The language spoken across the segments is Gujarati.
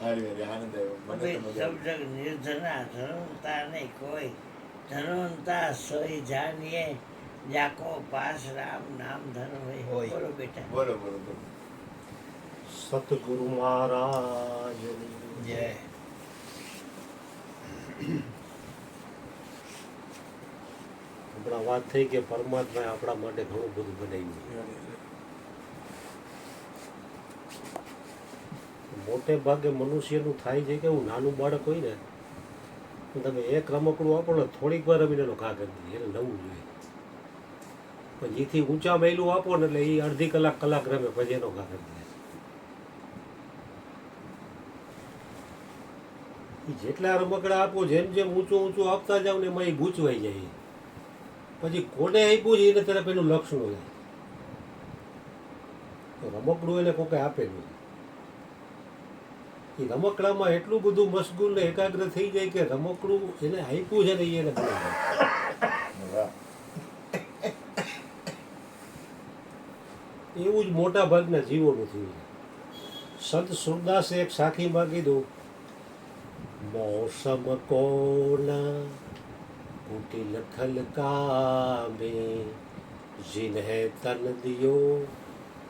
આનંદ આવ્યો. सब जग निर्धना धनुता नहीं कोई धनुता सोई जानिए जाको पास राम नाम धन હોય. બોલો બેટા. બોલો બોલો બોલો. સતગુરુ મહારાજ જય. હમણાં વાત થઈ કે પરમાત્માએ આપણા માટે ઘણું બધું બનાવ્યું. મોટે ભાગે મનુષ્યનું થાય છે કે હું નાનું બાળક હોય ને તો તમે એક રમકડું આપો ને થોડીક વાર રમીને એનો ઘા કરી દઈએ, એને નવું જોઈએ. પણ જેથી ઊંચા મહિલું આપો ને એટલે એ અડધી કલાક રમે પછી એનો ઘા કરી દે. જેટલા રમકડા આપો જેમ જેમ ઊંચું આપતા જાવ ને એમાં એ ગૂંચવાઈ જાય. પછી કોને આપ્યું છે એને તરફ એનું લક્ષ ન જાય. તો રમકડું એને કોકે આપેલું એ રમકડામાં એટલું બધું મશગુલ ને એકાગ્ર થઈ જાય કે રમકડું એને આપ્યું છે ને એને ભૂલી જાય. એવું જ મોટા ભાગના જીવોનું થયું છે. સંત સુરદાસે એક સાખીમાં કીધું, मौसम कोना कुटिल खल कामे जिन्हे तन दियो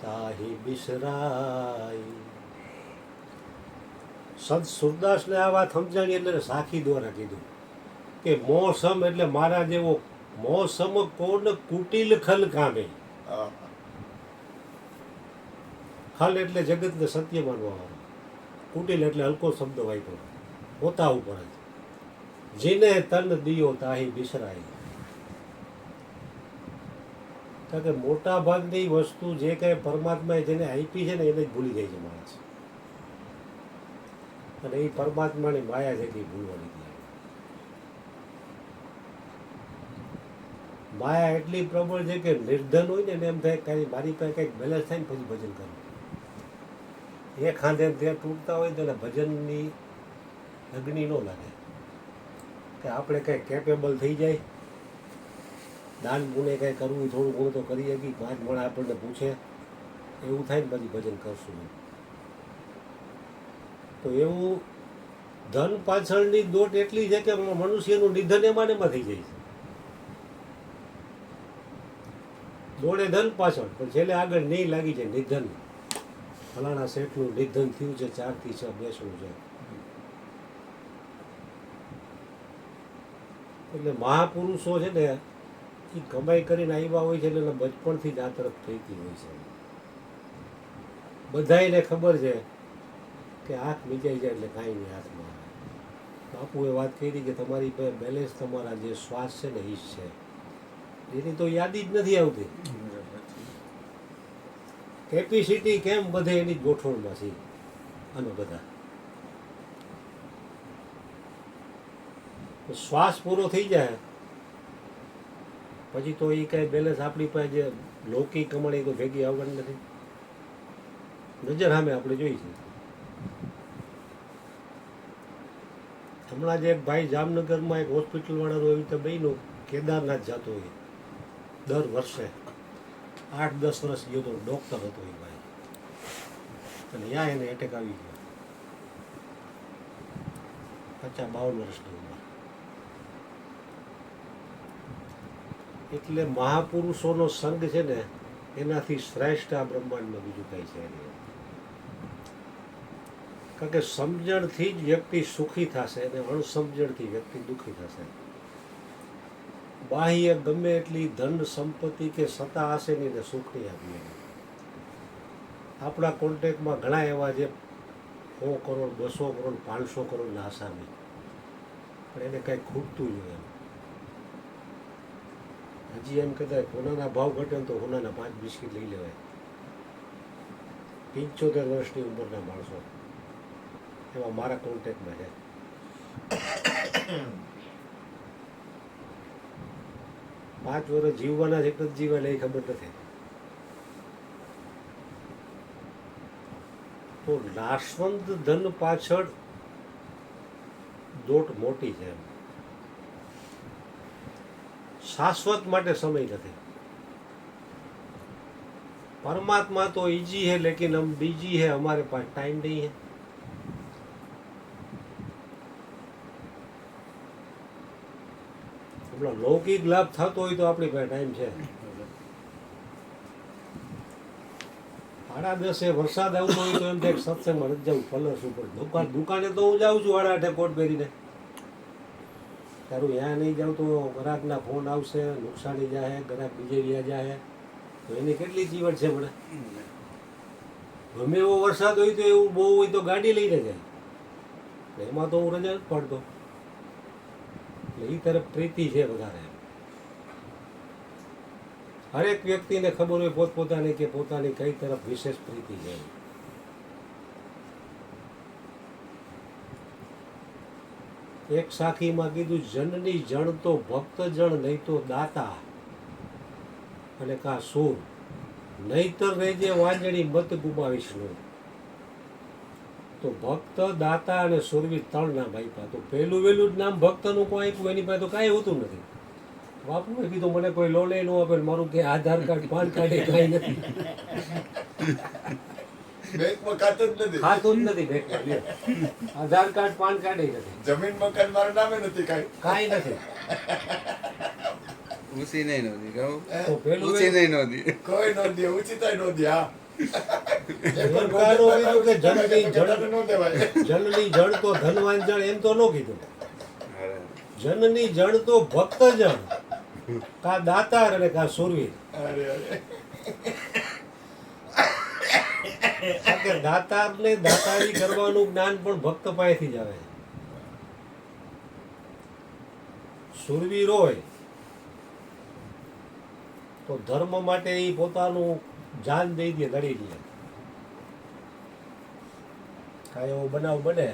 ताहि बिसराई. સંત સુરદાસને આ વાત સમજાણી એટલે સાખી દ્વારા કીધું કે મોસમ એટલે મારા જેવો મોસમ કોણ કુટિલ ખલ કામે. ખલ એટલે જગતને સત્ય માનવા, કુટિલ એટલે હલકો શબ્દ વાપરો પોતા ઉપર જ. જેને તન દિયો તાહી બિસરાય. કારણ કે મોટા ભાગની વસ્તુ જે કંઈ પરમાત્માએ જેને આપી છે ને એને જ ભૂલી જાય છે માણસ. અને એ પરમાત્માની માયા છે કે ભૂલવાની છે. માયા એટલી પ્રબળ છે કે નિર્ધન હોય ને એને એમ થાય કે મારી પાસે કંઈક બેલેન્સ થાય ને પછી ભજન કરવું. એક ખાંધે ત્યાં તૂટતા હોય તો એને ભજનની અગ્નિ ન લાગે કે આપણે કંઈ કેપેબલ થઈ જાય, દાન પુણે કંઈ કરવું થોડું ઘણું તો કરી શકીએ, 5 માણસ આપણને પૂછે એવું થાય ને પછી ભજન કરશું. તો એવું ધન પાછળની દોટ એટલી છે કે મનુષ્યનું નિધન એમાં ને એમાં થઈ જાય છે. દોડે ધન પાછળ પણ છેલ્લે આગળ નહીં લાગી જાય નિધન. ફલાણા શેઠનું નિધન થયું છે, 4 થી 6 બેસવું છે. એટલે મહાપુરુષો છે ને એ કમાઈ કરીને આવ્યા હોય છે એટલે બચપણથી જ આ તરફ થઈતી હોય છે. બધાને ખબર છે કે આંખ મીચાઈ જાય એટલે કાંઈ નહીં હાથમાં આવે. બાપુએ વાત કરી કે તમારી પાસે બેલેન્સ તમારા જે શ્વાસ છે ને એ છે, એની તો યાદી જ નથી આવતી. કેપેસિટી કેમ બધે એની ગોઠવણમાં છે. અને બધા શ્વાસ પૂરો થઈ જાય પછી તો એ કાંઈ બેલેન્સ આપણી પાસે જે લૌકિક કમાણી તો ભેગી આવવાની નથી. નજર સામે આપણે જોઈ છે. હમણાં જ એક ભાઈ જામનગરમાં એક હોસ્પિટલ વાળાનું એવી રીતે બન્યું, કેદારનાથ જતો હોય દર વર્ષે 8-10 વર્ષ ગયો તો ડૉક્ટર હતો એ ભાઈ, અને ત્યાં એને એટેક આવી ગયો 52 વર્ષની ઉંમર. એટલે મહાપુરુષોનો સંગ છે ને એનાથી શ્રેષ્ઠ આ બ્રહ્માંડમાં બીજું કંઈ છે નહીં. કારણ કે સમજણથી જ વ્યક્તિ સુખી થશે અને અણસમજણથી વ્યક્તિ દુઃખી થશે. બાહ્ય ગમે એટલી ધન સંપત્તિ કે સત્તા હશે ને એને સુખ નહીં આપીએ. આપણા કોન્ટેક્ટમાં ઘણા એવા જે 100 કરોડ 200 કરોડ 500 કરોડના આસામી, પણ એને કાંઈ ખૂટતું જોઈએ. હજી એમ કહેતા હોનાના ભાવ ઘટે ને તો હોનાના 5 બિસ્કીટ લઈ લેવાય. 75 વર્ષની ઉંમરના માણસો એવા મારા કોન્ટેક્ટમાં છે. 5 વર્ષ જીવવાના છે કે જીવવાના એ ખબર નથી. તો નાશવંત ધન પાછળ દોટ મોટી છે. शाश्वत માટે સમય નથી. परमात्मा तो ईजी है लेकिन हम बिजी है, हमारे पास टाइम नहीं है. આપણો લૌકિક લાભ થતો હોય તો આપણી પાસે ટાઈમ છે. 10:30 વરસાદ આવતો હોય તો એમ થાય કે સત્સંગમાં નથી જવું, પલસ ઉપર દુકાને તો હું જાઉં છું 8:30 કોટ પહેરીને. તારું ત્યાં નહીં જાઉં તો ગ્રાહકના ફોન આવશે, નુકસાની જાય, ગ્રાહક બીજે વ્યા જાય, તો એની કેટલી ચીવટ છે મને. ગમે એવો વરસાદ હોય તો એવું બહુ હોય તો ગાડી લઈને જાય, એમાં તો હું રજા નથી પાડતો. એટલે એ તરફ પ્રીતિ છે વધારે. હરેક વ્યક્તિને ખબર હોય પોતપોતાની કે પોતાની કઈ તરફ વિશેષ પ્રીતિ છે. એક સાખીમાં કીધું, જનની જણ તો ભક્ત જણ, નહીં તો દાતા અને કા સૂર, નહીતર રેજે વાંજણી મત ગુમાવીશ નું. તો ભક્ત, દાતા અને સુરવીર 3 નામ આપ્યા. તો પહેલું વહેલું જ નામ ભક્તનું કોઈ આપ્યું, એની પાસે તો કાંઈ હોતું નથી. બાપુએ કીધું મને કોઈ લોને ન આપે, મારું કે આધાર કાર્ડ પાન કાર્ડ કાંઈ નથી, બેંકમાં ખાતું જ નથી. ખાતું જ નથી બેંકમાં. લ્યો, આધાર કાર્ડ પાન કાર્ડ નથી, જમીન મકાન મારા નામે નથી કાંઈ નથી. ઊંચી નહીં નહોતી કહું, તો પેલું ઊંચી નહીં નહોતી. કોઈ નો દે, ઉચિતાય નો દે. હા, સરકારો કીધું કે જનની જણાને નો દેવાય. જનની જણ તો ધનવાન જણ, એમ તો ન કીધું. અરે, જનની જણ તો ભક્ત જણ, કા દાતાર અને કા સુરવીર. અરે કે દાતારને દાતારી કરવાનું જ્ઞાન પણ ભક્ત પાસેથી જ આવે. સુરવીર હોય તો ધર્મ માટે એ પોતાનું જાન દઈ દે, લડી દે. કાંઈ એવો બનાવ બને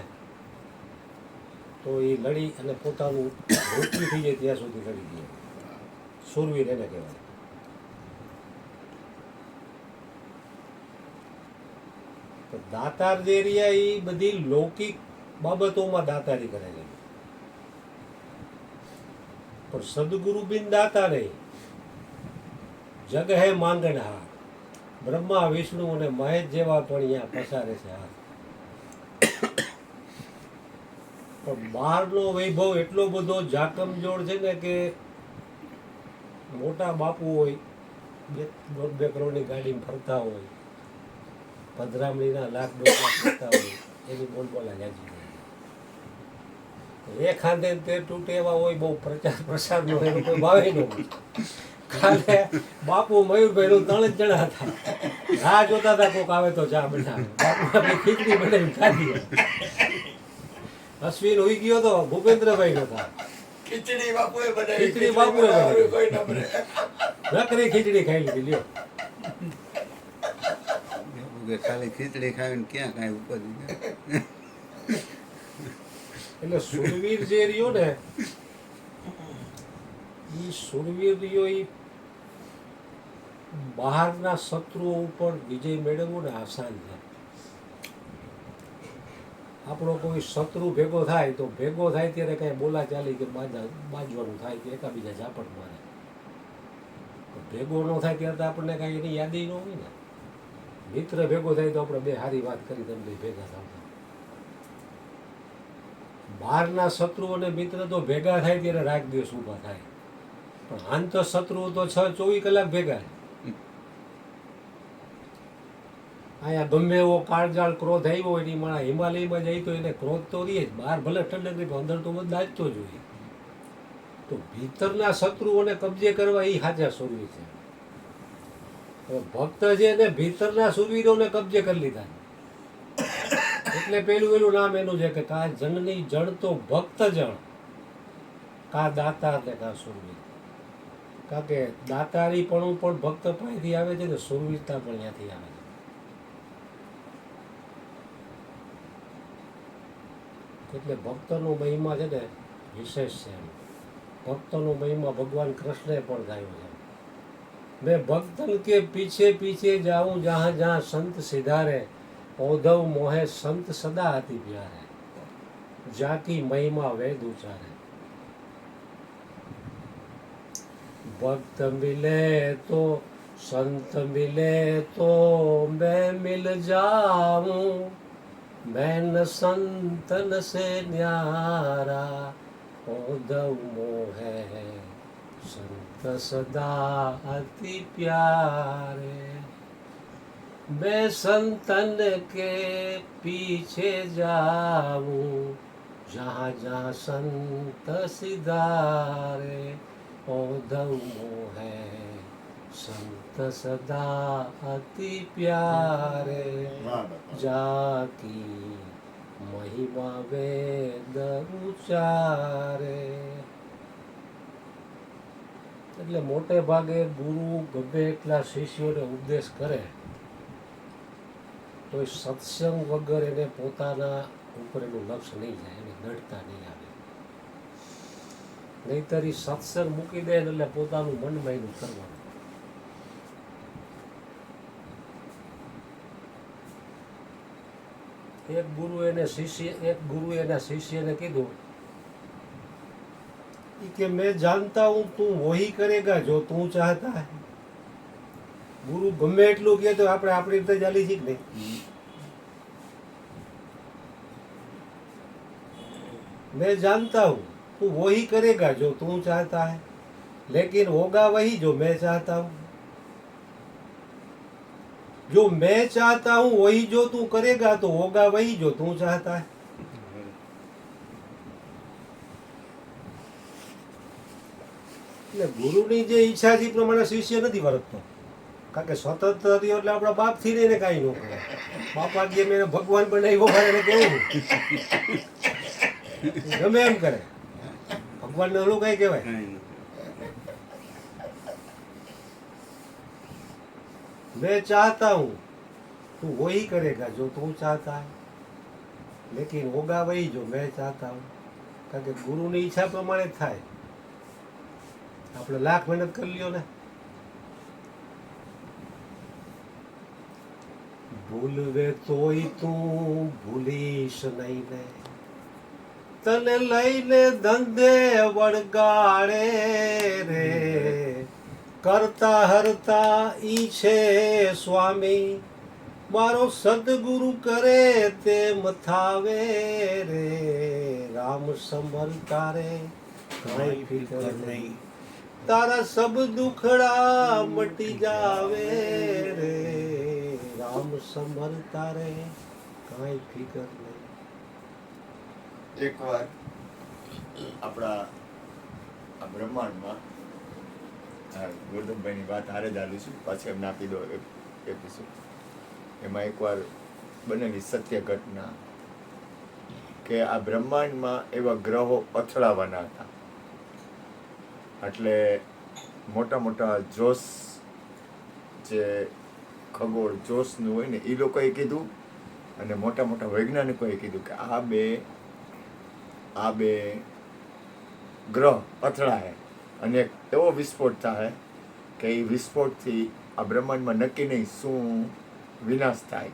તો એ લડી અને પોતાનું મૃત્યુ થઈ જાય ત્યાં સુધી લડી દે. સુરવીર એને કહેવાય. તો દાતાર જે રહ્યા એ બધી લૌકિક બાબતોમાં દાતારી કરે છે, પણ સદગુરુ બિન દાતા નહીં. જગ હે માંગણહાર, બ્રહ્મા વિષ્ણુ અને મહેશ જેવા પણ અહીંયા પસારે છે હાથ. પણ બહારનો વૈભવ એટલો બધો જાકમજોડ છે ને કે મોટા બાપુ હોય, 2 કરોડની ગાડીમાં ફરતા હોય, પધરામણીના લાખ 2 લાખ ફરતા હોય, એની બોલબોલા જાજી હોય. એ ખાંધે તે તૂટે એવા હોય, બહુ પ્રસાદનો એનો કોઈ ભાવે ન હોય. કાલે બાપુ મયુરભાઈ નું 3 જ જણા હતા, રાહ જોતા હતા કોક આવે તો ચા બનાવે. બાપુ આપણે ખીચડી બનાવી ખાધી. અશ્વિન હોઈ ગયો તો ભૂપેન્દ્રભાઈ નો હતા, ખીચડી બાપુએ બનાવી. ખીચડી બાપુએ બનાવી. કોઈ ન બને. નકરી ખીચડી ખાઈ લીધી. લ્યો, એવું કે ખાલી ખીચડી ખાવીને ક્યાં કાંઈ ઉપાધિ નહીં. એટલે સુરવીર જે રહ્યો ને, એ સુરવીર રહ્યો એ બહારના શત્રુઓ ઉપર વિજય મેળવવો ને આસાન છે. આપણો કોઈ શત્રુ ભેગો થાય તો ભેગો થાય ત્યારે કાંઈ બોલાચાલી કે બાજવાનું થાય કે એકાબીજા ઝાપટ મારે. ભેગો ન થાય ત્યારે તો આપણને કાંઈ એની યાદી ન હોય ને. મિત્ર ભેગો થાય તો આપણે 2 સારી વાત કરી, તમે 2 ભેગા થાવ. બહારના શત્રુ અને મિત્ર તો ભેગા થાય ત્યારે રાગ દિવસ ઊભા થાય, પણ આંતર શત્રુઓ તો 6-24 કલાક ભેગા. અહીંયા ગમે એવો કાળજાળ ક્રોધ આવ્યો હોય, એની માણા હિમાલયમાં જાય તો એને ક્રોધ તો રહે જ, બહાર ભલે ઠંડક રહે, અંદર તો બધું દાજતો જ હોય. તો ભીતરના શત્રુઓને કબજે કરવા એ સાચા સુરવીર છે. ભક્ત છે ને ભીતરના સુરવીરોને કબજે કરી લીધા. એટલે પેલું નામ એનું છે કે કા જનની જણ તો ભક્ત જણ, કા દાતા ને કા સુરવીર. કારણ કે દાતારીપણું પણ ભક્ત પાસેથી આવે છે ને સુરવીરતા પણ ત્યાંથી આવે છે. એટલે ભક્તનો મહિમા છે ને વિશેષ છે. ભક્તનો મહિમા ભગવાન કૃષ્ણે પણ ગાયો છે. मैं भक्तन के पीछे पीछे जाऊं जहाँ जहाँ संत सिधारे, औधव मोहे संत सदा अति प्यारे, जाकी महिमा वेद उचारे. भक्त मिले तो संत मिले तो मैं मिल जाऊं, मैं न संतन से न्यारा, औधव मोहे संत सदा अति प्यारे, मैं संतन के पीछे जाऊं, जहाँ जहाँ संत सिधारे, ओधव है संत सदा अति प्यारे, વાહ બાપા. जाकी महिमा वेद ઉચારે. એટલે મોટે ભાગે ગુરુ ગમે એટલા શિષ્યોને ઉપદેશ કરે તો એ સત્સંગ વગર એને પોતાના ઉપર એનું લક્ષ્ય નહીં જાય, એને દઢતા નહીં આવે. નહીંતર એ સત્સંગ મૂકી દે ને એટલે પોતાનું મનમાં એનું કરવાનું. એક ગુરુ એના શિષ્યને કીધું कि मैं जानता हूं तू वही करेगा जो तू चाहता है. ગુરુ ગમે એટલું કહે તો આપણે આપણી રીતે ચાલી છીએ કે નહીં? मैं जानता हूं तू वही करेगा जो तू चाहता है, लेकिन होगा वही जो मैं चाहता हूं. जो मैं चाहता हूं वही जो तू करेगा तो होगा वही जो तू चाहता है. એટલે ગુરુની જે ઈચ્છા છે એ પ્રમાણે શિષ્ય નથી વર્તતો. કારણ કે સ્વતંત્ર થયો એટલે આપણા બાપથી રહીને કાંઈ ન કરે. બાપા જે મેં ભગવાન બનાવ્યો હોય એને કેવું ગમે એમ કરે. ભગવાનને ઓલું કઈ કહેવાય? मैं चाहता हूँ तू वही करेगा जो तू चाहता है, लेकिन होगा वही जो मैं चाहता हूँ. કારણ કે ગુરુની ઈચ્છા પ્રમાણે જ થાય. આપણે લાખ મહેનત કરી લ્યો ને. ભૂલવે તોય તું ભૂલીશ નહીં ને, તને લઈને ધંધે વળગાડે રે, કરતા હરતા ઈ છે સ્વામી, મારો સદગુરુ કરે તેમ થાવે રે, રામ સમર તારે કાંઈ ફિકર નહીં, તારા સબ દુખડા મટી જાવે રે, રામ સમર તારે કાંઈ ફિકર નહીં. એકવાર આપણા આ બ્રહ્માંડમાં ગોરધનભાઈની વાત હારે જ આવીશું, પાછી એમને આપી દો એપિસોડ. એમાં એકવાર બનેલી સત્ય ઘટના કે આ બ્રહ્માંડમાં એવા ગ્રહો અથડાવાના હતા. એટલે મોટા મોટા જોશ જે ખગોળ જોશનું હોય ને એ લોકોએ કીધું, અને મોટા મોટા વૈજ્ઞાનિકોએ કીધું કે આ બે ગ્રહ અથડાય અને એક એવો વિસ્ફોટ થાય કે એ વિસ્ફોટથી આ બ્રહ્માંડમાં નક્કી નહીં શું વિનાશ થાય.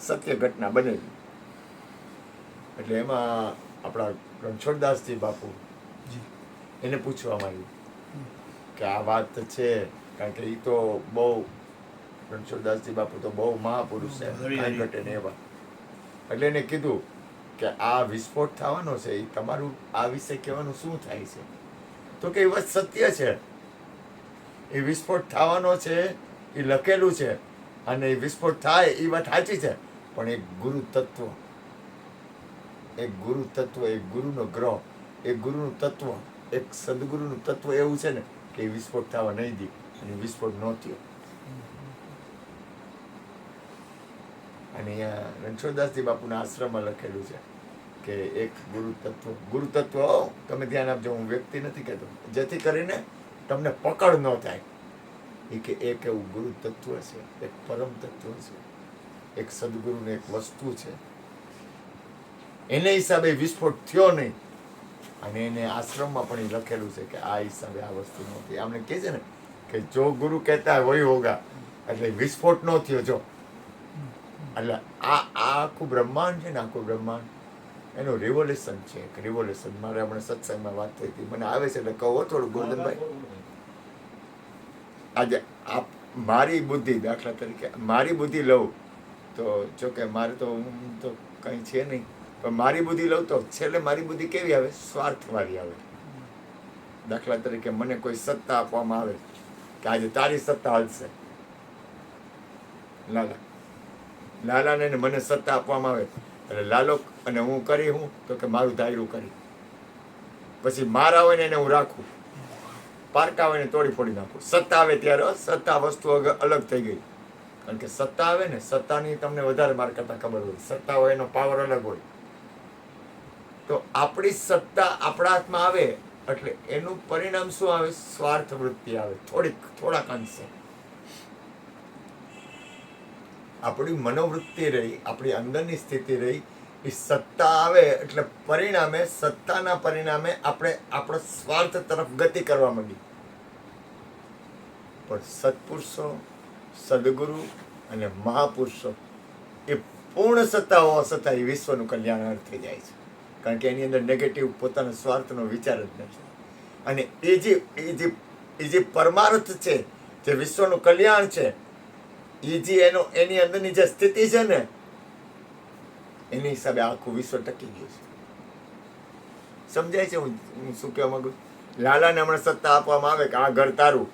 સત્ય ઘટના બનેલી. એટલે એમાં આપણા રણછોડદાસજી બાપુ એને પૂછવામાં આવ્યું કે આ વાત છે, કારણ કે એ તો બહુ રણછોડદાસજી બાપુ તો બહુ મહાપુરુષ છે, કાંઈ ઘટે ને એવા. એટલે એને કીધું કે આ વિસ્ફોટ થવાનો છે, એ તમારું આ વિશે કહેવાનું શું થાય છે? તો કે એ વાત સત્ય છે, એ વિસ્ફોટ થવાનો છે, એ લખેલું છે, અને એ વિસ્ફોટ થાય એ વાત સાચી છે. પણ એક ગુરુ તત્વ, એક ગુરુનો ગ્રહ, એક ગુરુનું તત્વ, એક સદગુરુનું તત્વ એવું છે ને કે એ વિસ્ફોટ થવા નહીં દી, અને વિસ્ફોટ ન થયો. અને અહીંયા રણછોડદાસજી બાપુના આશ્રમમાં લખેલું છે કે એક ગુરુ તત્વ તમે ધ્યાન આપજો, હું વ્યક્તિ નથી કહેતો, જેથી કરીને તમને પકડ ન થાય. એ કે એક એવું ગુરુ તત્વ છે, એક પરમ તત્વ છે, એક સદગુરુની એક વસ્તુ છે, એને હિસાબે વિસ્ફોટ થયો નહીં. અને એને આશ્રમમાં પણ એ લખેલું છે કે આ હિસાબે આ વસ્તુ નહોતી. આમને કહે છે ને કે જો ગુરુ કહેતા હોય હોગા, એટલે વિસ્ફોટ ન થયો. જો એટલે આ આખું બ્રહ્માંડ છે ને, આખું બ્રહ્માંડ એનું રિવોલ્યુશન છે, એક રિવોલ્યુશન. મારે હમણાં સત્સંગમાં વાત થઈ હતી, મને આવે છે એટલે કહો થોડું ગોરધનભાઈ. આજે આપ મારી બુદ્ધિ, દાખલા તરીકે મારી બુદ્ધિ લઉં તો જો કે મારે તો હું તો કંઈ છે નહીં, પણ મારી બુદ્ધિ લઉં તો છેલ્લે મારી બુદ્ધિ કેવી આવે? સ્વાર્થવાળી આવે. દાખલા તરીકે મને કોઈ સત્તા આપવામાં આવે કે આજે તારી સત્તા હાલશે, લાલાને ને મને સત્તા આપવામાં આવે એટલે લાલો અને હું કરી હું તો કે મારું ધાયરું કરી, પછી મારા હોય ને એને હું રાખું, પારકા હોય ને તોડી ફોડી નાખું. સત્તા આવે ત્યારે સત્તા વસ્તુ અલગ થઈ ગઈ, કારણ કે સત્તા આવે ને સત્તાની તમને વધારે માર કરતા ખબર હોય, સત્તા હોય એનો પાવર અલગ હોય. તો આપણી સત્તા આપણા હાથમાં આવે એટલે એનું પરિણામ શું આવે? સ્વાર્થ વૃત્તિ આવે, થોડાક અંશે. આપણી મનોવૃત્તિ રહી, આપણી અંદરની સ્થિતિ રહી, એ સત્તા આવે એટલે સત્તાના પરિણામે આપણે આપણો સ્વાર્થ તરફ ગતિ કરવા માંડી. પણ સત્પુરુષો, સદગુરુ અને મહાપુરુષો એ પૂર્ણ સત્તા હોવા છતાં એ વિશ્વનું કલ્યાણ થઈ જાય છે, કારણ કે એની અંદર નેગેટિવ પોતાના સ્વાર્થનો વિચાર જ નથી. અને એ જે પરમાર્થ છે, જે વિશ્વનું કલ્યાણ છે, એની અંદરની જે સ્થિતિ છે ને એની હિસાબે આખું વિશ્વ ટકી ગયું છે. સમજાય છે હું શું કહેવા માંગુ? લાલાને હમણાં સત્તા આપવામાં આવે કે આ ઘર તારું,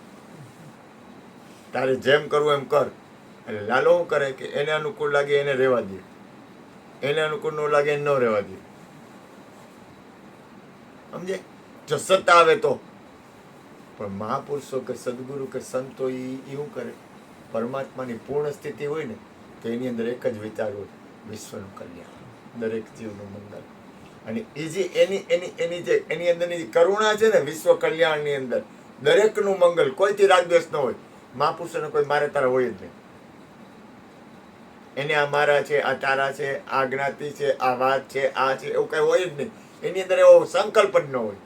તારે જેમ કરવું એમ કર. એટલે લાલો શું કરે કે એને અનુકૂળ લાગે એને રહેવા દે, એને અનુકૂળ ન લાગે એને ન રહેવા દે. સમજે? જો સત્તા આવે તો. પણ મહાપુરુષો કે સદગુરુ કે સંતો એ શું કરે? પરમાત્માની પૂર્ણ સ્થિતિ હોય ને તો એની અંદર એક જ વિચાર હોય, વિશ્વનું કલ્યાણ, દરેક જીવનું મંગલ. અને એ જે એની અંદરની જે કરુણા છે ને વિશ્વ કલ્યાણની અંદર, દરેકનું મંગલ, કોઈથી રાગદ્વેષ ન હોય. મહાપુરુષોને કોઈ મારે તારા હોય જ નહીં. એને આ મારા છે, આ તારા છે, આ જ્ઞાતિ છે, આ વાત છે, આ છે, એવું કઈ હોય જ નહીં. એની અંદર એવો સંકલ્પ જ ન હોય.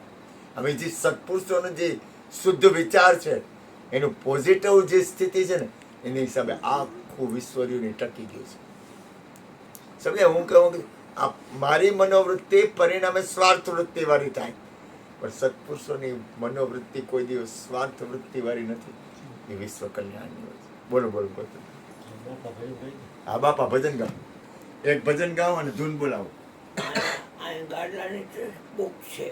હવે જે સત્પુરુષોનો જે શુદ્ધ વિચાર છે, એનું પોઝિટિવ જે સ્થિતિ છે ને એની હિસાબે આખું વિશ્વની ટકી ગયું છે. સમજે? હું કહું કે મારી મનોવૃત્તિ પરિણામે સ્વાર્થ વૃત્તિ વાળી થાય, પણ સત્પુરુષોની મનોવૃત્તિ કોઈ દિવસ સ્વાર્થ વૃત્તિ વાળી નથી. એ વિશ્વ કલ્યાણની હોય છે. બોલો બોલો બોલો. હા બાપા, ભજન ગાઓ, એક ભજન ગાઓ અને ધૂન બોલાવો. ગાડલાની બુક છે.